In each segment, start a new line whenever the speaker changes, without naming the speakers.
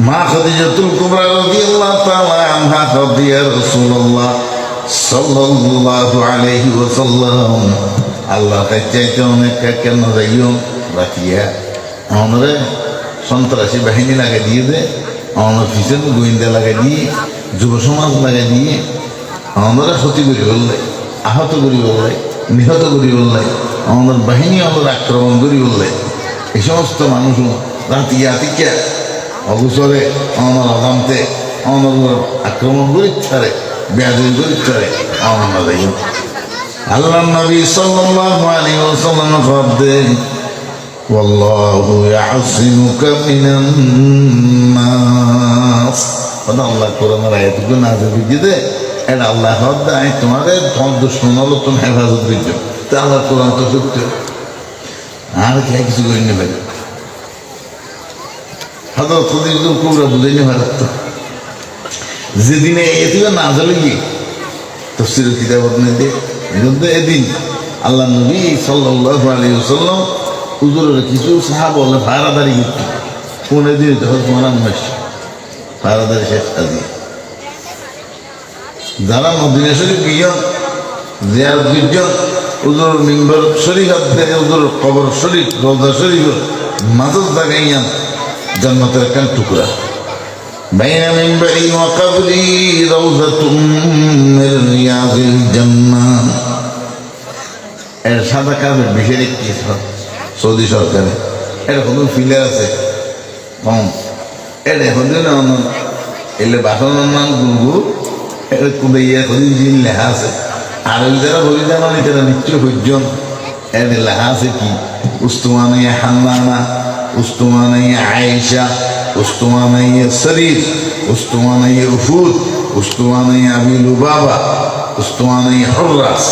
মা খাদিজাতুল কুবরা রাদিয়াল্লাহু তাআলা আনহা কদিয়া রাসূলুল্লাহ সাল্লাল্লাহু আলাইহি ওয়াসাল্লাম আল্লাহ চাইতে অনেক কেন যাইও রাখিয়া আমরা সন্ত্রাসী বাহিনী লাগাই দিয়ে দে আমরা পিছনে গোয়েন্দা লাগাই দিয়ে যুব সমাজ লাগাই দিয়ে আমরা ক্ষতি করি বললে আহত করি বললে নিহত করি বললে আমাদের বাহিনী আমাদের আক্রমণ করি বললে এই সমস্ত মানুষ রাতিয়া অবসরে আমার অজান্তে আমার আক্রমণ করি ছাড়ে বেয়াদবি করি ছাড়ে আমরা যাই আল্লাহ নবী সাল্লাল্লাহু আলাইহি ওয়াসাল্লাম ফরদেন ওয়াল্লাহু ইয়াসিমুকা মিনান নাস আল্লাহ কোরআনের আয়াতগুলো নাযিল করে এটা আল্লাহ দেয় তোমাদের দুশ্মন হলো তুমি হেফাজত দিচ্ছ তা আল্লাহ কোরআন তো সত্য আর কে কিছু করি নি ভাই হয়তো খদিজাতুল কুবরা বুঝাইনি ভারত যেদিনে এদিকে না জালে গিয়ে তাফসীরের কিতাবত নিতে এদিন আল্লাহ নবী সাল্লাল্লাহু আলাইহি ওয়াসাল্লাম হুজুরের কিছু সাহাবা বলে ফারাদারি করতো কোন দিন তখন মরান মাস ফারাদারি শেষ কাজী যারা মদিনা শরীফ গিয়েন জিয়ারত গিয়েন হুজুর মিম্বর শরীফ থেকে হুজুর কবর শরীফ রওজা শরীফ মাঝে জায়গাইয়ান জান্নাতের একটা টুকরা বাইনা মিম্বরি ওয়া কবরি রাউযাতুম মির রিয়াযিল জান্নাহ এর সাদা কাগজ বিশেষ একটি সৌদি সরকারে এরকম ফিলার আছে কম এটা এখন এলে বাসনের নাম গুরু এটা কুদাইয়া কদিন লেখা আছে আর ওই যারা বলি জানানি তারা নিশ্চয় হইজন এর লেখা আছে কি উস্তুমানাইয়া হান্নানা উস্তুমানাইয়া আয়েশা উস্তুমানাইয়া শরীফ উস্তুমানাইয়া উফুদ উস্তুমানাইয়া আবি লুবাবা উস্তুমানাইয়া হুররাস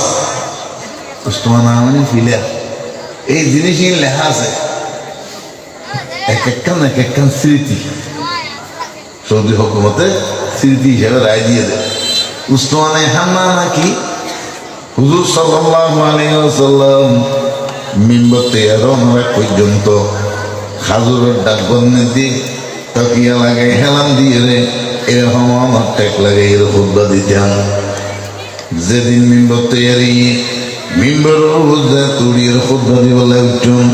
উস্তুমানা মানে ফিলার এই জিনিসই লেখা আছে এক একখান স্মৃতি সৌদি হুকুমতে স্মৃতি হিসেবে রায় দিয়ে দেয় উসমানে হান্না নাকি হুজুর সাল্লাল্লাহু আলাইহি ওয়াসাল্লাম মিম্বর থেকে রওনা পর্যন্ত খাজুরের ডাক বন্যে দিয়ে তকিয়া লাগাই হেলাম দিয়ে রে এরকম আমার টেক লাগাই এর খুতবা দিতাম যেদিন মিম্বর তৈরি মিম্বর বুঝে তুড়ির খুতবা দিব লাগছুন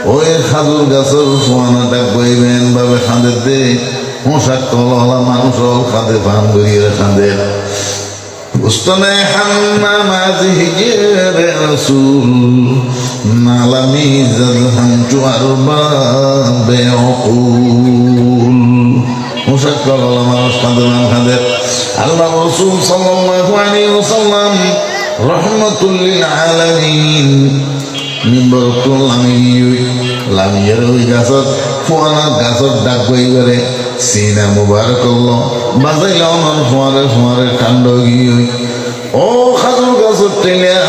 ওই খাজুর গাছের সোয়ানা ডাক বইবেন ভাবে খাঁদের দে পোশাক তলা মানুষ খাঁদে পান করিয়ে খাঁদের উস্তনে হান্না মাঝে হিজের রাসূল নালামি জাদহামতু আরবা বেউকুল পোশাক তলা মানুষ খাঁদে পান খাঁদের আল্লাহ রাসূল সাল্লাল্লাহু আলাইহি ওয়াসাল্লাম রাহমাতুল লিল আলামিন মিম্বর তো লামিয়ের ওই গাছত ফোয়ানা গাছত ডাক বই করে সিনা মুবারক বাজাইল আমার ফোয়ারে কাণ্ড গিয়ে ও খাজুর গাছত টেলিয়া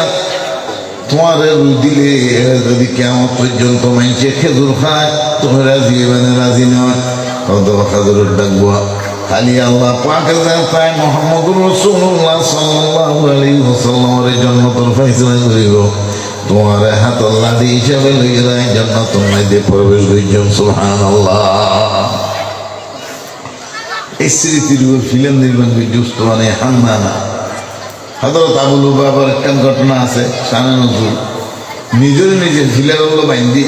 তোমারে দিলে যদি কেমন পর্যন্ত মাইছে খেজুর খায় তুমি রাজি মানে রাজি নয় কত খাজুরের ডাকবো খালি আল্লাহ পাকে তাই মুহাম্মদুর রাসূলুল্লাহ সাল্লাল্লাহু আলাইহি ওয়াসাল্লামের জন্য তোর ফয়সালা করিব তোমার হাত আল্লাহ দিয়ে হিসাবে লইয়ে দেয় জান্নাতুল মাইদে প্রবেশ করিলাম সুবহানাল্লাহ এই স্মৃতির উপর ফিল্ম নির্মাণ করছে উসমানে হান্নানা হযরত আবু লুবাবার একটা ঘটনা আছে শানে নজরুল নিজের ফিলারগুলো বাইন্দি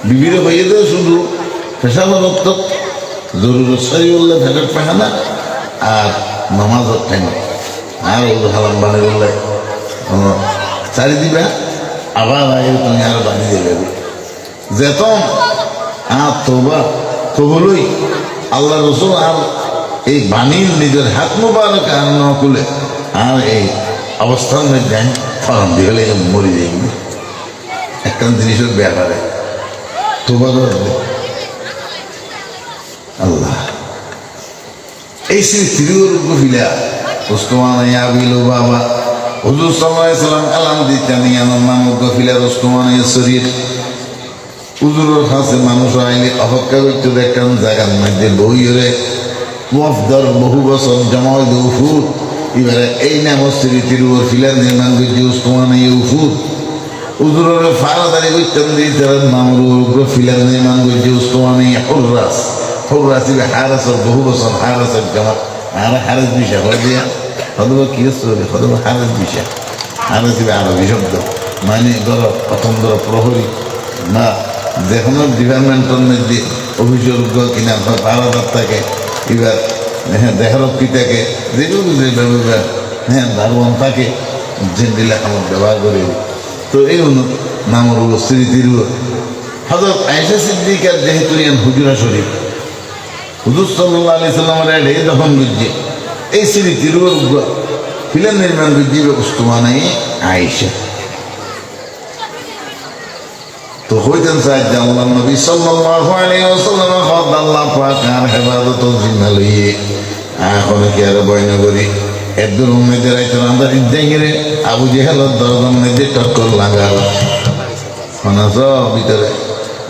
বিবিরে হইয়ে দেয় শুধু পেশাব রক্ত জরুরত সারি বললে ভেটার পাখানা আর নামাজের টাইম আর ওগুলো হালাম বানে বললে চারি দিবা আবার আগে তুমি আরো বানিয়ে দেবে যেতন আর তোবা কবলই আল্লাহ রসুল আর এই বাণীর নিজের হাত মুবারক আর ন খুলে আর এই অবস্থার মধ্যে ফরম দিয়ে হলে মরি যাই একটা জিনিসের ব্যাপারে তোবা আল্লাহ এই স্মৃতির গভীরা উসমানে আবিল বাবা হুজুর সাল্লাল্লাহু আলাইহি ওয়াসাল্লাম আলাম দিতেন ইয়ানার নাম গফিলা উসমানে শরীফ হুজুরের কাছে মানুষ আইলে অপেক্ষা করতে দেখেন জায়গার মধ্যে বইরে ওয়াফদার বহু বছর জমা হইতে উফুদ এবারে এই নাম স্মৃতির উপর ফিলার নির্মাণ করছে উসমানে উফুদ হুজুরের ফারাদারি করতেন দিতেন নামের উপর ফিলার নির্মাণ করছে উসমানে হুররাস حراسي بحارس الظهور صن حارس الجماعة أنا حارس بيشا خديا خدوا كيسو خدوا حارس بيشا حارس بعربي شبده মানে ধরো প্রথম ধরো প্রহরী না যে কোনো ডিপার্টমেন্টের মধ্যে অভিযোগ্য কিনা পাহারাদার থাকে এবার হ্যাঁ দেহরক্ষী থাকে যেগুলো যেভাবে হ্যাঁ দারোয়ান থাকে জেন্ডিলা আমার ব্যবহার করে তো এই নামর স্মৃতির হজরত আয়েশা সিদ্দিকার যেহেতু হুজুরা শরীফ হুজুর সাল্লাল্লাহু আলাইহি সাল্লামের এই যখন বুঝছে এই স্মৃতির ফিল্ম নির্মাণ বুঝছে উস্তুমানে আয়েশা তো হইতেন চাই যে আল্লাহ নবী সাল্লাল্লাহু আলাইহি ওয়াসাল্লাম খদ আল্লাহ পাক আর হেফাজত জিম্মা লইয়ে এখন কি আর বয়না করি একদম উম্মেদের আইতেন আমরা ইদ্দাইরে আবু জেহেলের দরজার মধ্যে টক্কর লাগাল মানাস ভিতরে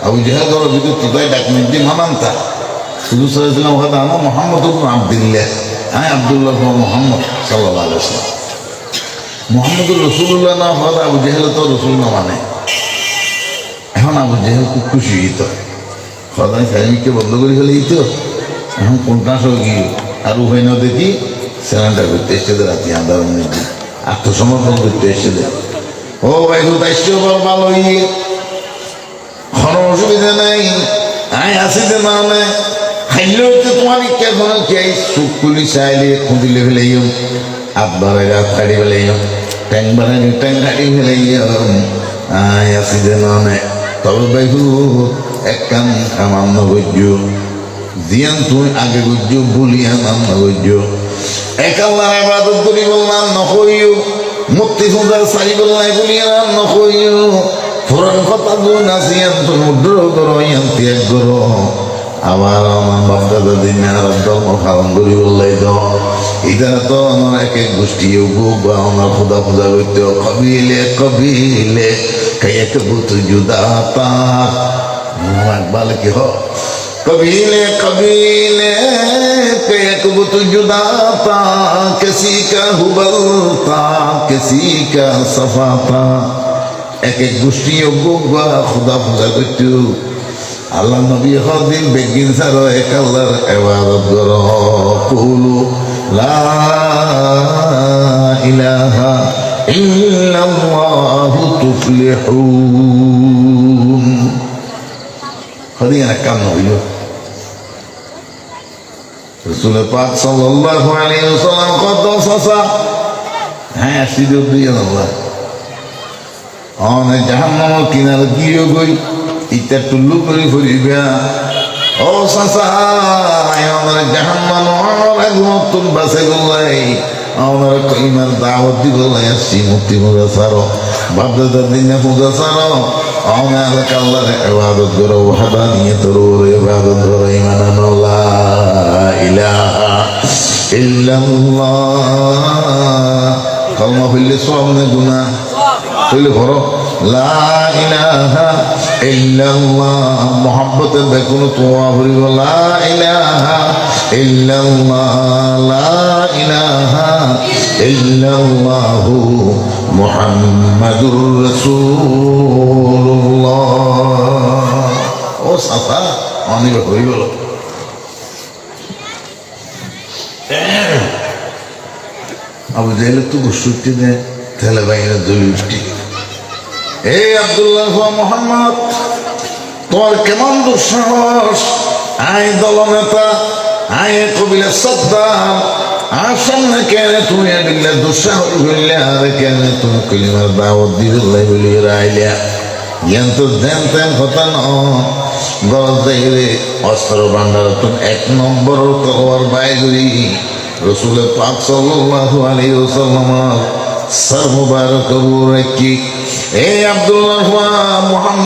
আবু জেহেল ঘরের ভিতরে তোদাই ডাক মধ্যে মানান্তা শুধু সাল্লাল্লাহু আলাইহি ওয়াসাল্লাম মুহাম্মদ ইবনে আব্দুল্লাহ হ্যাঁ আব্দুল্লাহ মুহাম্মদ সাল্লাল্লাহু আলাইহি ওয়াসাল্লাম মুহাম্মদুর রাসূলুল্লাহ না হওয়া আবু জেহেল তো রাসূল না মানে এখন আবু জেহেল খুব খুশি হইত সদাই সাইমিককে বন্ধ করে ফেলে দিত এখন কোনটা সব গিয়ে আর উভয় না দেখি সেখানটা করতে এসেছে রাতি আন্দার মধ্যে আত্মসমর্পণ করতে এসেছে ও ভাই দায়িত্ব ভালো ইয়ে কোনো অসুবিধা নাই আয় আসিতে না নেই খাইলে হচ্ছে তোমার ইচ্ছা কোনো চাই সুখ খুলি চাইলে খুঁদিলে ফেলে আব্বারে রাত কাটি ফেলে ট্যাং বানাই ট্যাং কাটি ফেলে আয় আসিতে না নেই তবে বাইহু এক কান আমার নগর্য জিয়ান তুই আগে গুজ্জ বলিয়া নাম নগর্য এক আল্লাহর ইবাদত করি বললাম নকইও মুক্তি সুন্দর সারি বললাই বলিয়া নাম নকইও পুরান কথা গুণ আসিয়ান তুই মুদ্র করো ইয়ান ত্যাগ করো আবার আমার বাপদাদা দিন আর ধর্ম পালন করি বললাই তো এটা তো আমার এক এক গোষ্ঠী বা আমার খোদা পূজা করতে কবিলে কবিলে এক বুত জুদাতা একবার কি হ কবিলে কবিলে এক বুত জুদাতা কিসি কা হুবলতা কিসি কা সফাতা এক এক গোষ্ঠী বা খোদা পূজা করতে আল্লাহ নবী হদিন বেগিন সার এক আল্লাহর ইবাদত করো কুলু লা ইলাহা ইল্লাল্লাহু তুফলিহুন হদিন কাম হইল রাসূল পাক সাল্লাল্লাহু আলাইহি ওয়াসাল্লাম কত সাসা হ্যাঁ সিধু দিয়ে আল্লাহ অনে জাহান্নাম কিনারে গিয়ে গই ইটা টুল্লু করে ফুরিবা ও সাসা আমার জাহান্নাম আমার নতুন বাসে গলাই আমার কইমার দাওয়াত দি গলাই আসি মুক্তি মুগা সারো বাপদাদার দিনে মুগা সারো আমার আল্লাহর ইবাদত করো ওয়াহদানিয়তের ইবাদত করো ঈমান লা ইলাহা ইল্লাল্লাহ কালমা পড়লে সব না গুনাহ পড়লে ভরো লা ইলাহা ইল্লাল্লাহ মুহাব্বতের বেকুন তোয়া ভরিব লা ইলাহা ইল্লাল্লাহ লা ইলাহা ইল্লাল্লাহ মুহাম্মাদুর রাসূলুল্লাহ ও সাফা অনেক হয়ে গেল আবু জেহেল তো গুসুটি দেয় তেলে বাইরে জ্বলি উঠি এই আব্দুল্লাহ মোহাম্মদ তোর কেমন দুঃসাহস আয় দলনেতা আয় কবিলে সদ্দার আর সামনে কেন তুমি দিলে দুঃসাহস হইলে আর কেন তুমি কলিমার দাওয়াত দিলে বলি রাইলিয়া জ্ঞান তো দেন তেন কথা ন গরজ দেখিলে অস্ত্র ভান্ডার তুমি এক নম্বর তলোয়ার বাইগরি রসুল পাক সাল্লাল্লাহু আলাইহি ওয়াসাল্লাম সর মুবারক রেখি এই আব্দুল্লাহ মুহাম্মদ